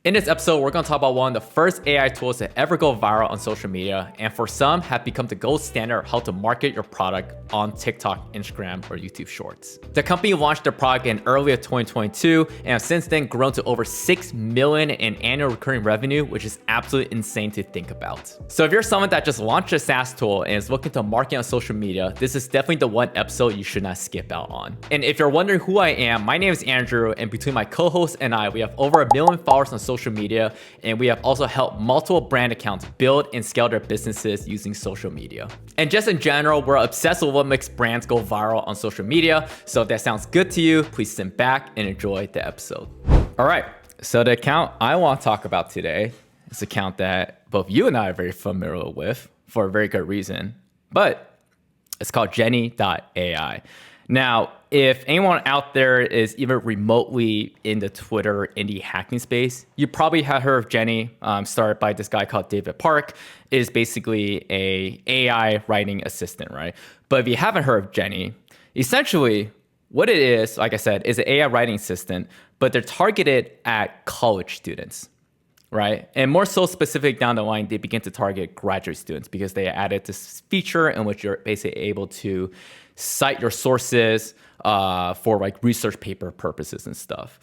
In this episode, we're going to talk about one of the first AI tools to ever go viral on social media, and for some have become the gold standard of how to market your product on TikTok, Instagram, or YouTube Shorts. The company launched their product in early 2022 and have since then grown to over 6 million in annual recurring revenue, which is absolutely insane to think about. So if you're someone that just launched a SaaS tool and is looking to market on social media, this is definitely the one episode you should not skip out on. And if you're wondering who I am, my name is Andrew, and between my co-host and I, we have over 1 million followers on social media, and we have also helped multiple brand accounts build and scale their businesses using social media. And just in general, we're obsessed with what makes brands go viral on social media. So if that sounds good to you, please sit back and enjoy the episode. All right, so the account I want to talk about today is an account that both you and I are very familiar with for a very good reason, but it's called Jenny.ai. Now, if anyone out there is even remotely in the Twitter indie hacking space, you probably have heard of Jenny, started by this guy called David Park. It is basically a AI writing assistant, right? But if you haven't heard of Jenny, essentially what it is, like I said, is an AI writing assistant, but they're targeted at college students, right? And more so specific down the line, they begin to target graduate students because they added this feature in which you're basically able to cite your sources for like research paper purposes and stuff.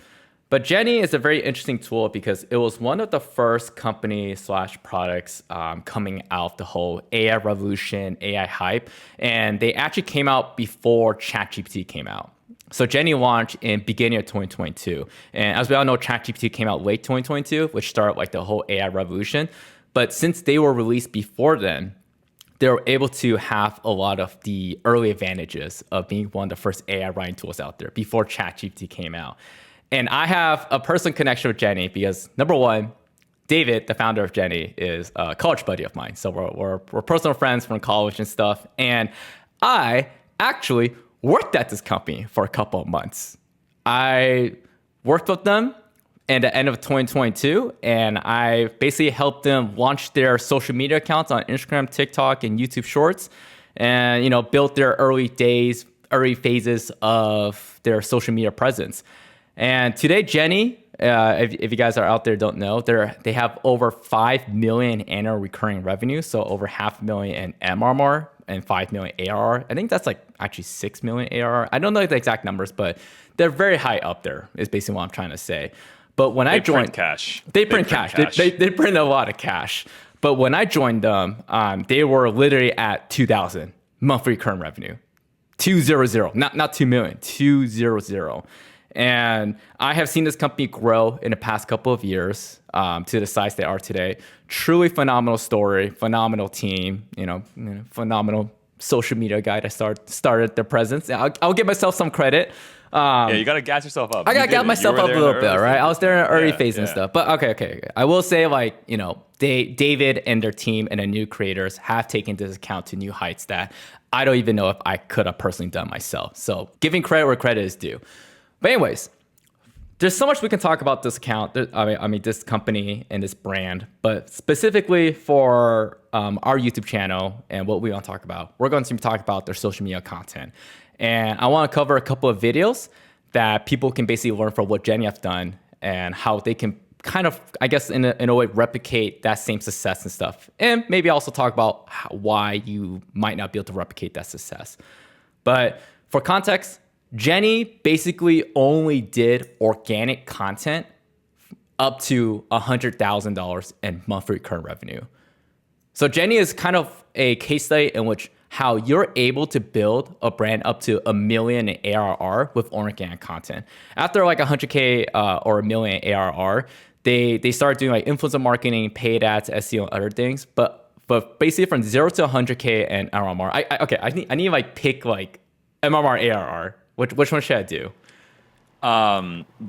But Jenny is a very interesting tool because it was one of the first companies / products coming out of the whole AI revolution, AI hype. And they actually came out before ChatGPT came out. So Jenny launched in beginning of 2022. And as we all know, ChatGPT came out late 2022, which started like the whole AI revolution. But since they were released before then, they were able to have a lot of the early advantages of being one of the first AI writing tools out there before ChatGPT came out. And I have a personal connection with Jenny because number one, David, the founder of Jenny, is a college buddy of mine. So we're personal friends from college and stuff. And I actually worked at this company for a couple of months. I worked with them at the end of 2022, and I basically helped them launch their social media accounts on Instagram, TikTok, and YouTube Shorts, and built their early phases of their social media presence. And today, Jenny, if you guys are out there don't know, they have over 5 million annual recurring revenue, so over 500,000 in MRR and 5 million ARR. I think that's like actually 6 million ARR. I don't know the exact numbers, but they're very high up there, is basically what I'm trying to say. But when I joined, they print cash. They print a lot of cash. But when I joined them, they were literally at 2,000 monthly recurring revenue, 200, not 2 million, 200. And I have seen this company grow in the past couple of years to the size they are today. Truly phenomenal story, phenomenal team, phenomenal social media guy that started their presence. I'll give myself some credit. Yeah, you got to gas yourself up. I got to gas myself up a little bit, right? I was there in the early phase and stuff. But okay. I will say, David and their team and the new creators have taken this account to new heights that I don't even know if I could have personally done myself. So giving credit where credit is due. But anyways, there's so much we can talk about this account. This company and this brand, but specifically for our YouTube channel and what we want to talk about, we're going to talk about their social media content. And I want to cover a couple of videos that people can basically learn from what Jenny have done and how they can kind of, I guess, in a way, replicate that same success and stuff. And maybe also talk about why you might not be able to replicate that success. But for context, Jenny basically only did organic content up to $100,000 in monthly recurring revenue. So Jenny is kind of a case study in which how you're able to build a brand up to 1 million in ARR with organic content. After like 100K or 1 million ARR, they started doing like influencer marketing, paid ads, SEO, and other things. But basically from 0 to 100K and MRR, I need to like pick like MRR ARR. Which one should I do?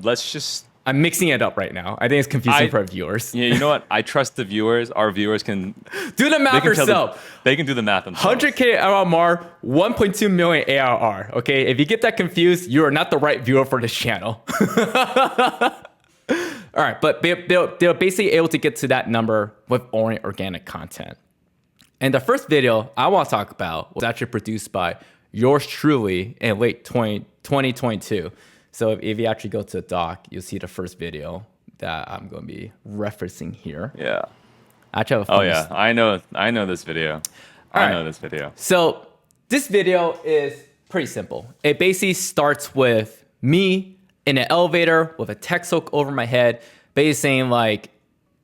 Let's just. I'm mixing it up right now. I think it's confusing for our viewers. Yeah, you know what? I trust the viewers. Our viewers can do the math yourself. They can do the math themselves. 100K MRR, 1.2 million ARR. Okay, if you get that confused, you are not the right viewer for this channel. All right, but they're basically able to get to that number with only organic content. And the first video I want to talk about was actually produced by yours truly in late 2022. So if you actually go to the doc, you'll see the first video that I'm going to be referencing here. Yeah. I actually have a Oh funny yeah, I know this video. I know this video. So this video is pretty simple. It basically starts with me in an elevator with a text hook over my head, basically saying like,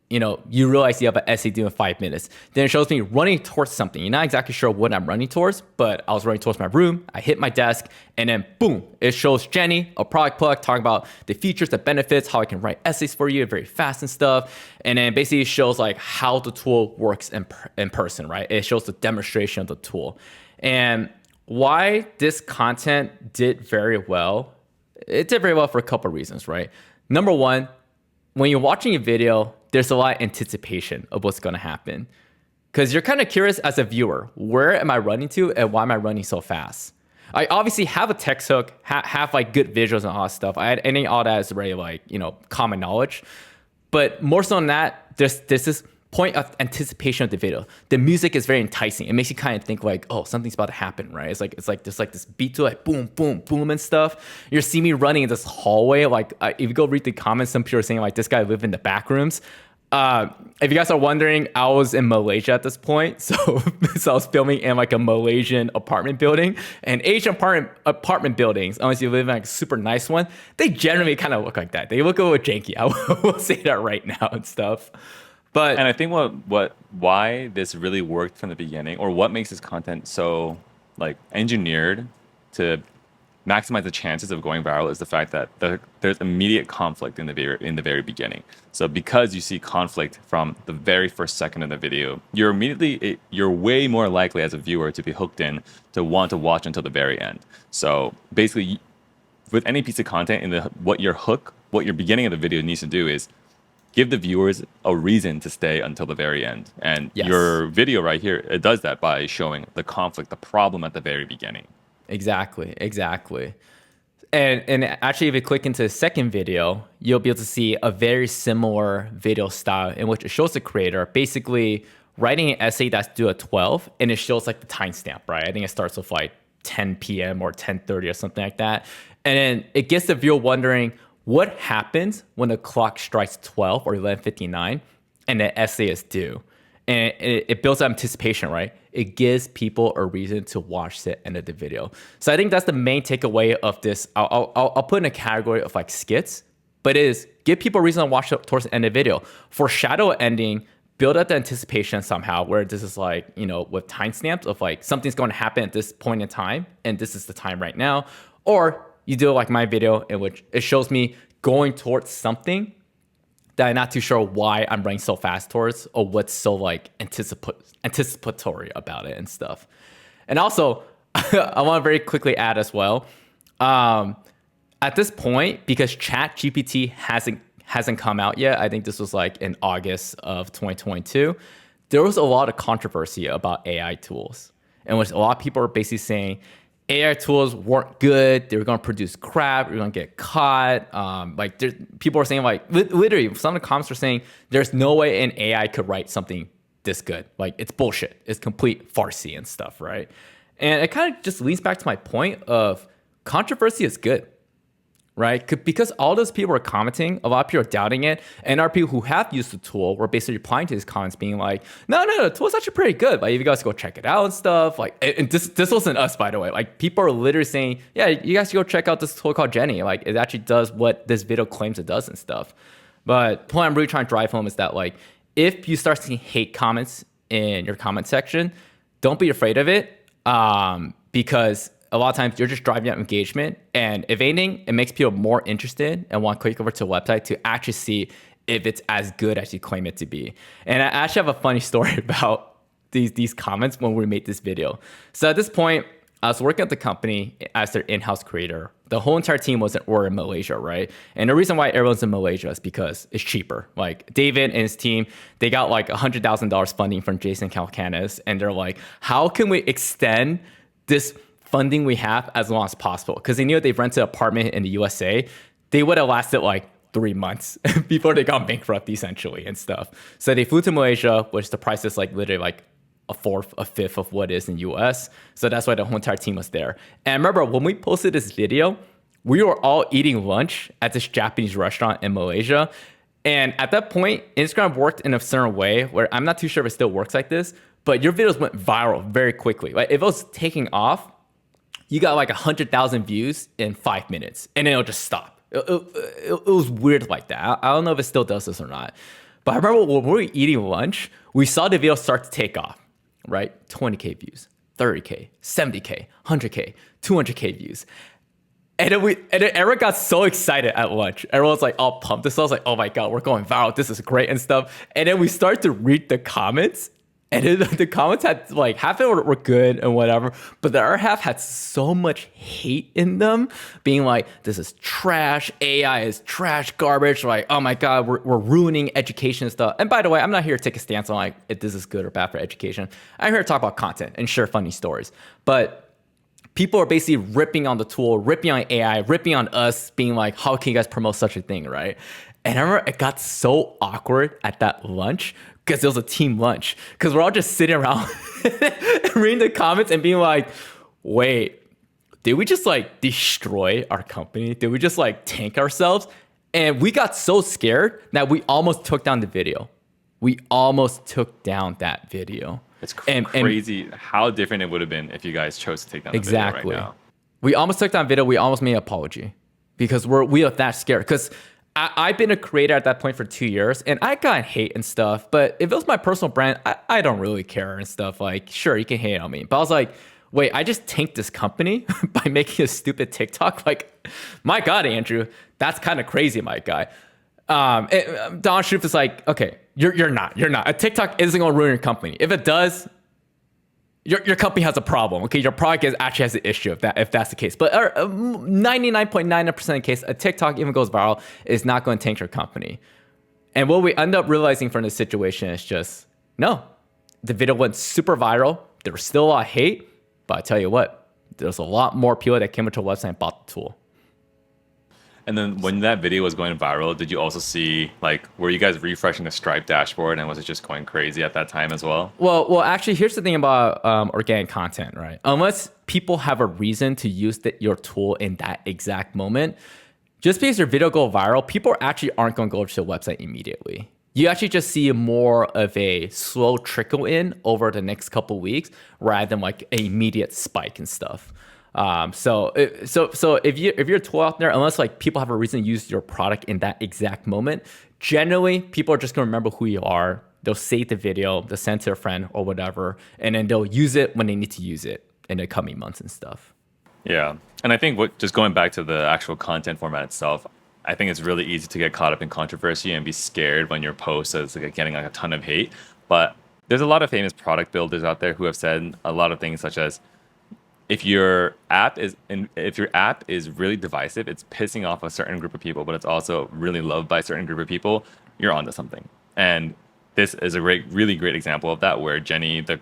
you know, you realize you have an essay due in 5 minutes. Then it shows me running towards something. You're not exactly sure what I'm running towards, but I was running towards my room. I hit my desk, and then boom, it shows Jenny, a product plug, talking about the features, the benefits, how I can write essays for you very fast and stuff. And then basically it shows like how the tool works in person, right? It shows the demonstration of the tool. And why this content did very well, it did very well for a couple of reasons, right? Number one, when you're watching a video, there's a lot of anticipation of what's going to happen. Because you're kind of curious as a viewer, where am I running to and why am I running so fast? I obviously have a text hook, have like good visuals and all that stuff. I think all that is already like, you know, common knowledge. But more so than that, there's this point of anticipation of the video. The music is very enticing. It makes you kind of think like, oh, something's about to happen, right? It's like there's like this beat to like boom, boom, boom and stuff. You see me running in this hallway. Like if you go read the comments, some people are saying like this guy lived in the back rooms. If you guys are wondering, I was in Malaysia at this point. So I was filming in like a Malaysian apartment building, and Asian apartment buildings, unless you live in like a super nice one, they generally kind of look like that. They look a little janky. I will say that right now and stuff. But And I think why this really worked from the beginning, or what makes this content so like engineered to maximize the chances of going viral, is the fact that there's immediate conflict in the very beginning. So because you see conflict from the very first second of the video, you're way more likely as a viewer to be hooked in to want to watch until the very end. So basically, with any piece of content, what your beginning of the video needs to do is give the viewers a reason to stay until the very end. And Yes. your video right here, it does that by showing the conflict, the problem at the very beginning. Exactly. And actually, if you click into the second video, you'll be able to see a very similar video style in which it shows the creator basically writing an essay that's due at 12, and it shows like the timestamp, right? I think it starts with like 10 p.m. or 10:30 or something like that. And then it gets the viewer wondering, what happens when the clock strikes 12 or 11:59 and the essay is due? And it builds up anticipation, right? It gives people a reason to watch the end of the video. So I think that's the main takeaway of this. I'll put in a category of like skits, but it is give people a reason to watch it towards the end of the video. Foreshadow ending, build up the anticipation somehow, where this is like, you know, with timestamps of like something's going to happen at this point in time, and this is the time right now. Or you do like my video in which it shows me going towards something that I'm not too sure why I'm running so fast towards, or what's so like anticipatory about it and stuff. And also, I want to very quickly add as well, at this point, because ChatGPT hasn't come out yet, I think this was like in August of 2022, there was a lot of controversy about AI tools, in which a lot of people are basically saying AI tools weren't good. They were going to produce crap. You're going to get caught. People are saying like, literally, some of the comments are saying there's no way an AI could write something this good. Like, it's bullshit. It's complete farsi and stuff, right? And it kind of just leads back to my point of controversy is good, right? Because all those people are commenting, a lot of people are doubting it, and our people who have used the tool were basically replying to these comments being like, no, the tool's actually pretty good. Like, if you guys go check it out and stuff, like, and this wasn't us, by the way. Like, people are literally saying, yeah, you guys should go check out this tool called Jenny. Like, it actually does what this video claims it does and stuff. But the point I'm really trying to drive home is that, like, if you start seeing hate comments in your comment section, don't be afraid of it, because a lot of times you're just driving up engagement, and if anything, it makes people more interested and want to click over to the website to actually see if it's as good as you claim it to be. And I actually have a funny story about these comments when we made this video. So at this point, I was working at the company as their in-house creator. The whole entire team were in Malaysia, right? And the reason why everyone's in Malaysia is because it's cheaper. Like David and his team, they got like $100,000 funding from Jason Calcanis, and they're like, how can we extend this funding we have as long as possible? Because they knew if they rented an apartment in the USA, they would have lasted like 3 months before they got bankrupt essentially and stuff. So they flew to Malaysia, which the price is like literally like a fourth, a fifth of what is in US. So that's why the whole entire team was there. And I remember when we posted this video, we were all eating lunch at this Japanese restaurant in Malaysia. And at that point, Instagram worked in a certain way where I'm not too sure if it still works like this, but your videos went viral very quickly. Like if it was taking off, you got like 100,000 views in 5 minutes, and then it'll just stop. It was weird like that. I don't know if it still does this or not. But I remember when we were eating lunch, we saw the video start to take off, right? 20K views, 30K, 70K, 100K, 200K views. And then everyone got so excited at lunch. Everyone's like all pumped. So I was like, oh my God, we're going viral. This is great and stuff. And then we started to read the comments. And then the comments had like half of it were good and whatever, but the other half had so much hate in them, being like, this is trash, AI is trash, garbage, like, oh my God, we're ruining education and stuff. And by the way, I'm not here to take a stance on like if this is good or bad for education. I'm here to talk about content and share funny stories. But people are basically ripping on the tool, ripping on AI, ripping on us, being like, how can you guys promote such a thing, right? And I remember it got so awkward at that lunch because it was a team lunch. Because we're all just sitting around reading the comments and being like, wait, did we just like destroy our company? Did we just like tank ourselves? And we got so scared that we almost took down the video. We almost took down that video. It's crazy how different it would have been if you guys chose to take down the video right now. We almost took down video. We almost made an apology because we are that scared. Because I've been a creator at that point for 2 years, and I got hate and stuff. But if it was my personal brand, I don't really care and stuff. Like, sure, you can hate on me. But I was like, wait, I just tanked this company by making a stupid TikTok? Like, my God, Andrew, that's kind of crazy, my guy. Don Schoof is like, okay, you're not. A TikTok isn't going to ruin your company. If it does, your company has a problem. Okay, your product actually has an issue if that's the case. But 99.99% of the case, a TikTok even goes viral is not going to tank your company. And what we end up realizing from this situation is just no. The video went super viral. There was still a lot of hate, but I tell you what, there's a lot more people that came into our website and bought the tool. And then when that video was going viral, did you also see, like, were you guys refreshing the Stripe dashboard, and was it just going crazy at that time as well? Well, actually, here's the thing about organic content, right? Unless people have a reason to use your tool in that exact moment, just because your video go viral, people actually aren't going to go to the website immediately. You actually just see more of a slow trickle in over the next couple weeks rather than like an immediate spike and stuff. So if you're a tool out there, unless like people have a reason to use your product in that exact moment, generally people are just gonna remember who you are. They'll save the video, they'll send it to a friend or whatever, and then they'll use it when they need to use it in the coming months and stuff. Yeah, and I think just going back to the actual content format itself, I think it's really easy to get caught up in controversy and be scared when your post is like getting like a ton of hate. But there's a lot of famous product builders out there who have said a lot of things such as, if your app is really divisive, it's pissing off a certain group of people, but it's also really loved by a certain group of people, you're onto something. And this is a really great example of that, where Jenny, the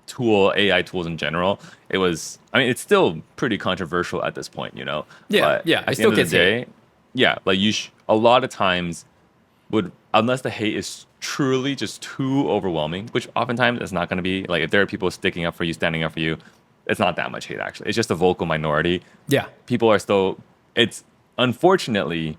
tool, AI tools in general, it's still pretty controversial at this point, you know? Yeah, but I still get hate. Yeah, like a lot of times unless the hate is truly just too overwhelming, which oftentimes it's not going to be, like if there are people sticking up for you, standing up for you, it's not that much hate, actually. It's just a vocal minority. Yeah. People are still, unfortunately,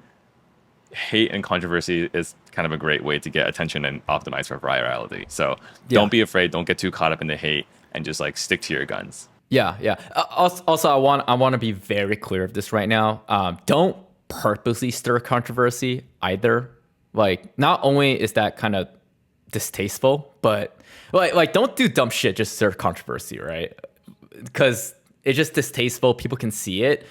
hate and controversy is kind of a great way to get attention and optimize for virality. So don't be afraid. Don't get too caught up in the hate and just like stick to your guns. Yeah. Also, I want to be very clear of this right now. Don't purposely stir controversy either. Like, not only is that kind of distasteful, but like don't do dumb shit just to stir controversy, right? Because it's just distasteful. People can see it.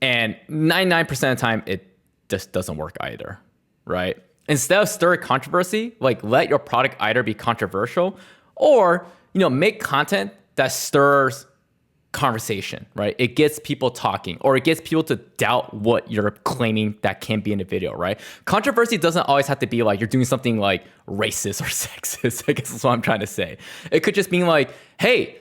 And 99% of the time, it just doesn't work either, right? Instead of stirring controversy, like let your product either be controversial or, make content that stirs conversation, right? It gets people talking, or it gets people to doubt what you're claiming that can be in the video, right? Controversy doesn't always have to be like you're doing something like racist or sexist, I guess that's what I'm trying to say. It could just mean like, hey,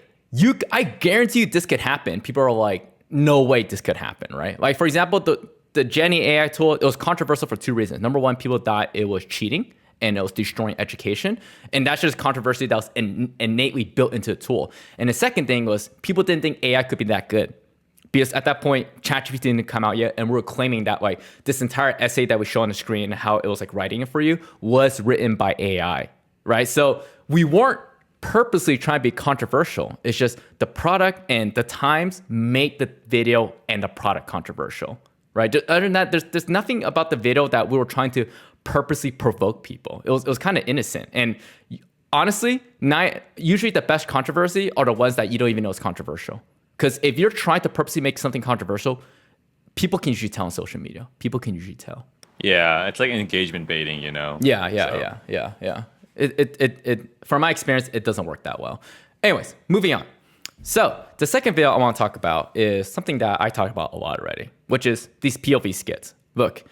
I guarantee you this could happen. People are like, no way this could happen, right? Like, for example, the Jenny AI tool, it was controversial for two reasons. Number one, people thought it was cheating and it was destroying education. And that's just controversy that was innately built into the tool. And the second thing was people didn't think AI could be that good. Because at that point, ChatGPT didn't come out yet, and we were claiming that like this entire essay that we show on the screen and how it was like writing it for you was written by AI, right? So we weren't purposely trying to be controversial. It's just the product and the times make the video and the product controversial, right? Other than that, there's nothing about the video that we were trying to purposely provoke people. It was kind of innocent. And honestly, usually the best controversy are the ones that you don't even know is controversial. Because if you're trying to purposely make something controversial, people can usually tell on social media. People can usually tell. Yeah, it's like engagement baiting, you know? Yeah. From my experience, it doesn't work that well. Anyways, moving on. So the second video I want to talk about is something that I talked about a lot already, which is these POV skits. Look,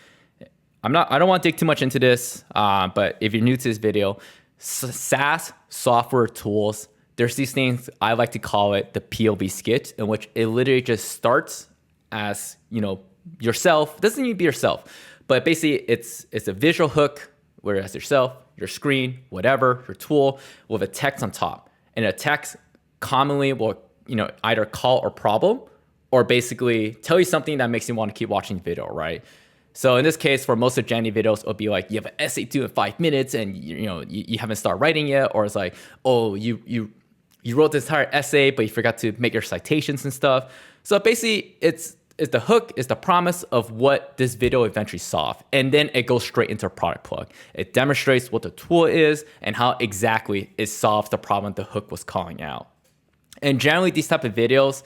I don't want to dig too much into this, but if you're new to this video, SaaS software tools, there's these things I like to call it the POV skit, in which it literally just starts as, yourself. It doesn't need to be yourself, but basically it's a visual hook where it's yourself, your screen, whatever, your tool, with a text on top. And a text commonly will, either call a problem or basically tell you something that makes you want to keep watching the video, right? So in this case, for most of Jenny videos, it'll be like, you have an essay due in 5 minutes and you haven't started writing yet. Or it's like, oh, you wrote this entire essay, but you forgot to make your citations and stuff. So basically, it's the hook, is the promise of what this video eventually solves. And then it goes straight into a product plug. It demonstrates what the tool is and how exactly it solves the problem the hook was calling out. And generally, these type of videos,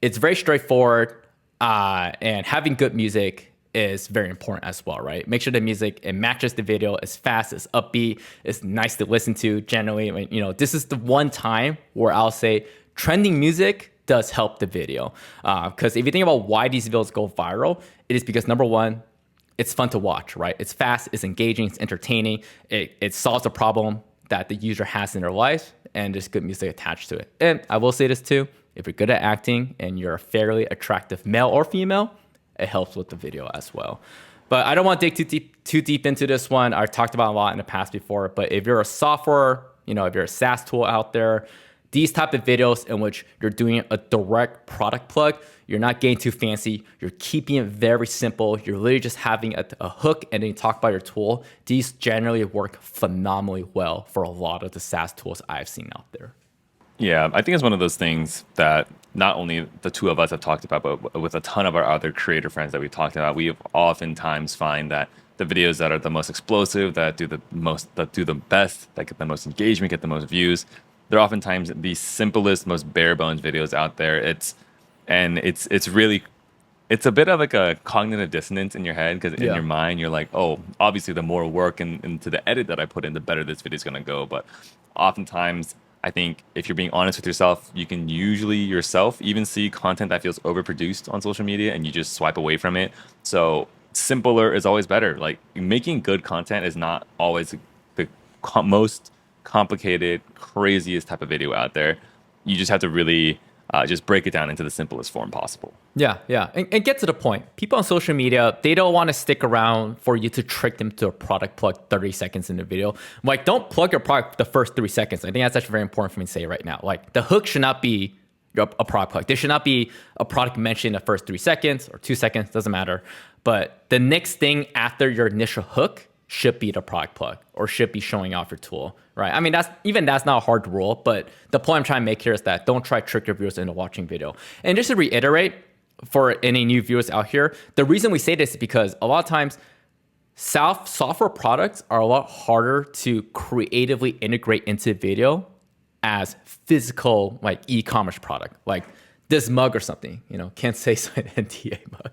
it's very straightforward, and having good music is very important as well, right? Make sure the music, it matches the video, it's fast, it's upbeat, it's nice to listen to generally. This is the one time where I'll say trending music does help the video. Because if you think about why these videos go viral, it is because number one, it's fun to watch, right? It's fast, it's engaging, it's entertaining, it solves a problem that the user has in their life, and there's good music attached to it. And I will say this too, if you're good at acting and you're a fairly attractive male or female, it helps with the video as well. But I don't want to dig too deep into this one. I've talked about a lot in the past before, but if you're a software, if you're a SaaS tool out there, these type of videos in which you're doing a direct product plug, you're not getting too fancy, you're keeping it very simple, you're literally just having a hook and then you talk about your tool. These generally work phenomenally well for a lot of the SaaS tools I've seen out there. Yeah, I think it's one of those things that not only the two of us have talked about, but with a ton of our other creator friends that we talked about, we oftentimes find that the videos that are the most explosive, that do the best, that get the most engagement, get the most views, they're oftentimes the simplest, most bare bones videos out there. It's a bit of like a cognitive dissonance in your head, because in your mind you're like, oh, obviously the more work into the edit that I put in, the better this video is gonna go. But oftentimes, I think if you're being honest with yourself, you can usually yourself even see content that feels overproduced on social media and you just swipe away from it. So simpler is always better. Like, making good content is not always the most complicated, craziest type of video out there. You just have to really just break it down into the simplest form possible. Yeah. And get to the point. People on social media, they don't want to stick around for you to trick them to a product plug 30 seconds in the video. Like, don't plug your product the first 3 seconds. I think that's actually very important for me to say right now. Like, the hook should not be a product plug. There should not be a product mentioned in the first 3 seconds or 2 seconds, doesn't matter. But the next thing after your initial hook should be the product plug or should be showing off your tool, right? I mean, that's not a hard rule, but the point I'm trying to make here is that don't try to trick your viewers into watching video. And just to reiterate, for any new viewers out here, the reason we say this is because a lot of times software products are a lot harder to creatively integrate into video as physical, like e-commerce product, like this mug or something, can't say so an NDA mug.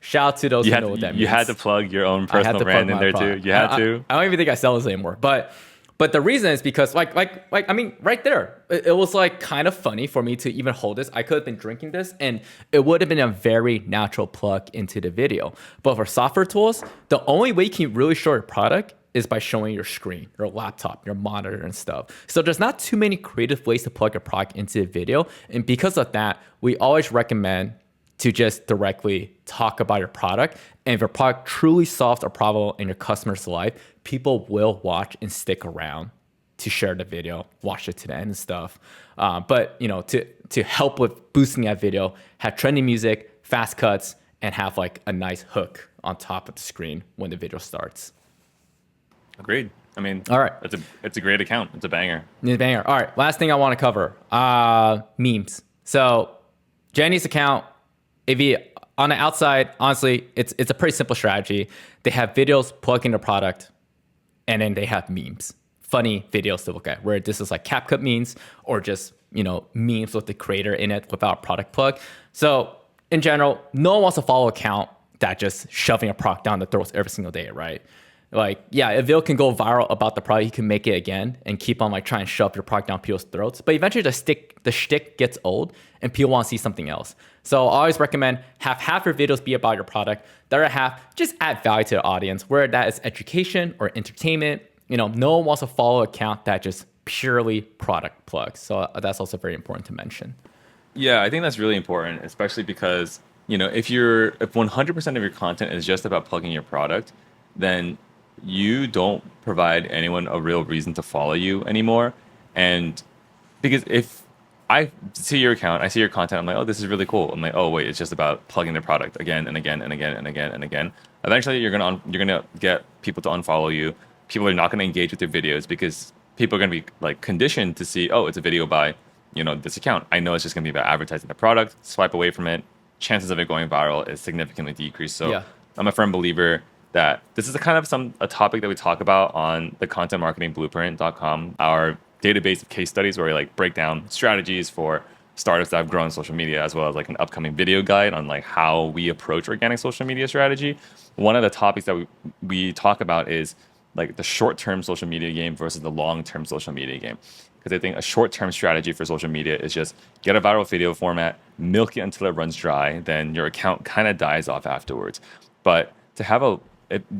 Shout out to those who know what that means. You had to plug your own personal brand in there too. You had to. I don't even think I sell this anymore. But the reason is because like I mean, right there, it was like kind of funny for me to even hold this. I could have been drinking this and it would have been a very natural plug into the video. But for software tools, the only way you can really show your product is by showing your screen, your laptop, your monitor and stuff. So there's not too many creative ways to plug your product into a video. And because of that, we always recommend to just directly talk about your product. And if your product truly solves a problem in your customer's life, people will watch and stick around to share the video, watch it to the end and stuff. But to help with boosting that video, have trendy music, fast cuts, and have like a nice hook on top of the screen when the video starts. Agreed. I mean, all right, it's a great account. It's a banger. It's a banger. All right, last thing I want to cover, memes. So Jenny's account, if you on the outside, honestly, it's a pretty simple strategy. They have videos plugging the product, and then they have memes, funny videos to look at, where this is like CapCut memes or just memes with the creator in it without product plug. So in general, no one wants to follow an account that just shoving a product down the throats every single day, right? Like, yeah, if video can go viral about the product, you can make it again and keep on like trying to shove your product down people's throats. But eventually the shtick gets old and people want to see something else. So I always recommend have half your videos be about your product. The other half, just add value to the audience, whether that is education or entertainment. No one wants to follow an account that just purely product plugs. So that's also very important to mention. Yeah, I think that's really important, especially because, if 100% of your content is just about plugging your product, then you don't provide anyone a real reason to follow you anymore. And because if I see your account, I see your content, I'm like, oh, this is really cool. I'm like, oh, wait, it's just about plugging the product again and again and again and again and again. Eventually, you're gonna get people to unfollow you. People are not gonna engage with your videos because people are gonna be like conditioned to see, oh, it's a video by this account. I know it's just gonna be about advertising the product. Swipe away from it. Chances of it going viral is significantly decreased. So yeah. I'm a firm believer that this is a topic that we talk about on the contentmarketingblueprint.com, our database of case studies where we like break down strategies for startups that have grown on social media, as well as like an upcoming video guide on like how we approach organic social media strategy. One of the topics that we talk about is like the short-term social media game versus the long-term social media game. Because I think a short-term strategy for social media is just get a viral video format, milk it until it runs dry, then your account kind of dies off afterwards. But to have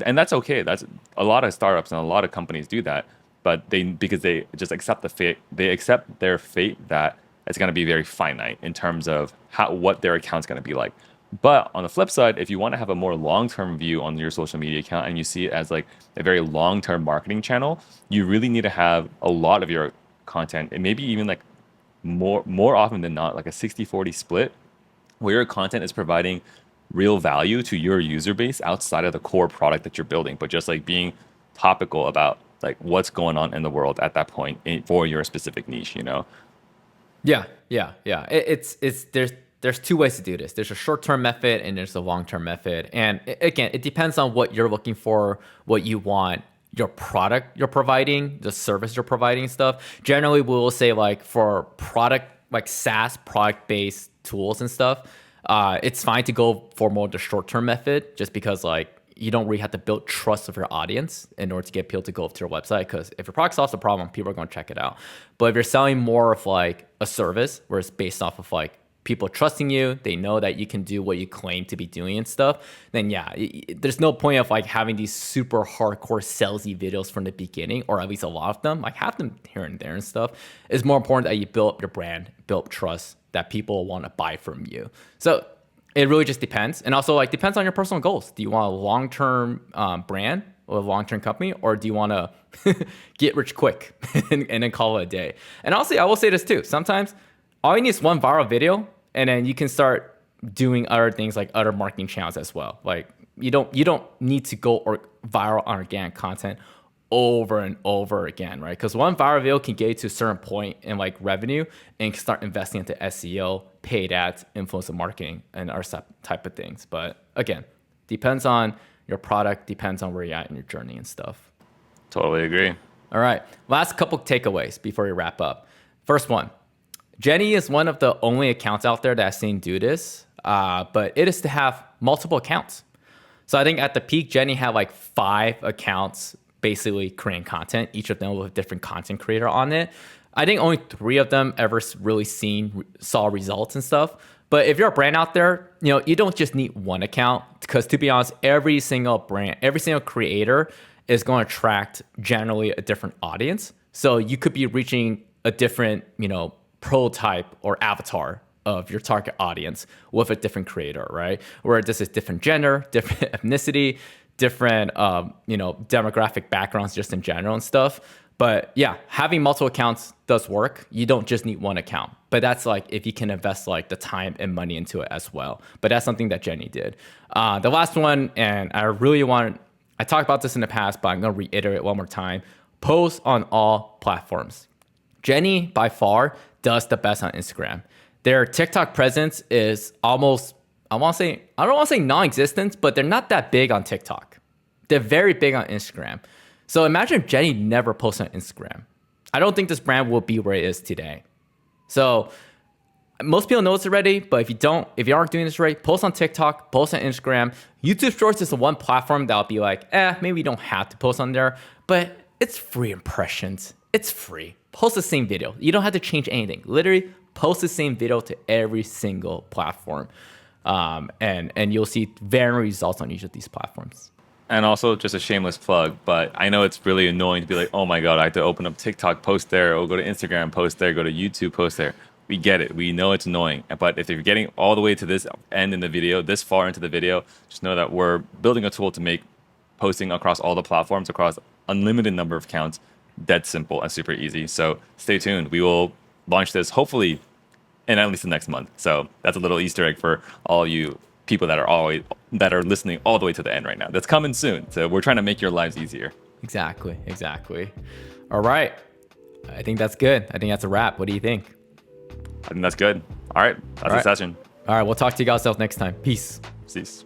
and that's okay. That's a lot of startups and a lot of companies do that, but because they just accept their fate that it's going to be very finite in terms of what their account's going to be like. But on the flip side, if you want to have a more long-term view on your social media account and you see it as like a very long-term marketing channel, you really need to have a lot of your content, and maybe even like more often than not, like a 60-40 split, where your content is providing real value to your user base outside of the core product that you're building, but just like being topical about like what's going on in the world at that point for your specific niche, Yeah. It's there's two ways to do this. There's a short-term method and there's a long-term method. And again, it depends on what you're looking for, what you want, your product you're providing, the service you're providing and stuff. Generally, we will say like for product, like SaaS product-based tools and stuff, it's fine to go for more the short-term method just because like you don't really have to build trust of your audience in order to get people to go to your website, because if your product solves the problem, people are going to check it out. But if you're selling more of like a service where it's based off of like people trusting you, they know that you can do what you claim to be doing and stuff, then yeah, there's no point of like having these super hardcore salesy videos from the beginning, or at least a lot of them, like have them here and there and stuff. It's more important that you build up your brand, build trust, that people want to buy from you. So it really just depends. And also like depends on your personal goals. Do you want a long-term brand or a long-term company, or do you want to get rich quick and then call it a day? And honestly, I will say this too. Sometimes all you need is one viral video, and then you can start doing other things like other marketing channels as well. Like you don't need to go viral on organic content over and over again, right? Because one viral video can get you to a certain point in like revenue and you can start investing into SEO, paid ads, influencer marketing, and other type of things. But again, depends on your product, depends on where you're at in your journey and stuff. Totally agree. All right, last couple takeaways before we wrap up. First one, Jenny is one of the only accounts out there that I've seen do this, but it is to have multiple accounts. So I think at the peak, Jenny had like 5 accounts basically creating content, each of them with a different content creator on it. I think only 3 of them ever really saw results and stuff. But if you're a brand out there, you don't just need one account, because to be honest, every single brand, every single creator is going to attract generally a different audience. So you could be reaching a different, prototype or avatar of your target audience with a different creator, right? Where this is different gender, different ethnicity, different demographic backgrounds just in general and stuff. But yeah, having multiple accounts does work. You don't just need one account. But that's like if you can invest like the time and money into it as well. But that's something that Jenny did. The last one, and I talked about this in the past, but I'm going to reiterate one more time. Post on all platforms. Jenny, by far, does the best on Instagram. Their TikTok presence is almost, I don't want to say non-existent, but they're not that big on TikTok. They're very big on Instagram. So imagine if Jenny never posted on Instagram. I don't think this brand will be where it is today. So most people know this already, but if you aren't doing this right, post on TikTok, post on Instagram. YouTube Shorts is the one platform that'll be like, maybe you don't have to post on there, but it's free impressions. It's free. Post the same video. You don't have to change anything. Literally post the same video to every single platform. And you'll see varying results on each of these platforms. And also just a shameless plug, but I know it's really annoying to be like, oh my God, I have to open up TikTok, post there, or go to Instagram, post there, go to YouTube, post there. We get it. We know it's annoying. But if you're getting all the way to this end in the video, this far into the video, just know that we're building a tool to make posting across all the platforms, across unlimited number of accounts, dead simple and super easy. So stay tuned. We will launch this hopefully in at least the next month. So that's a little Easter egg for all you people that are listening all the way to the end right now. That's coming soon. So we're trying to make your lives easier. Exactly. All right. I think that's good. I think that's a wrap. What do you think? I think that's good. All right. That's the session. All right. We'll talk to you guys next time. Peace. Peace.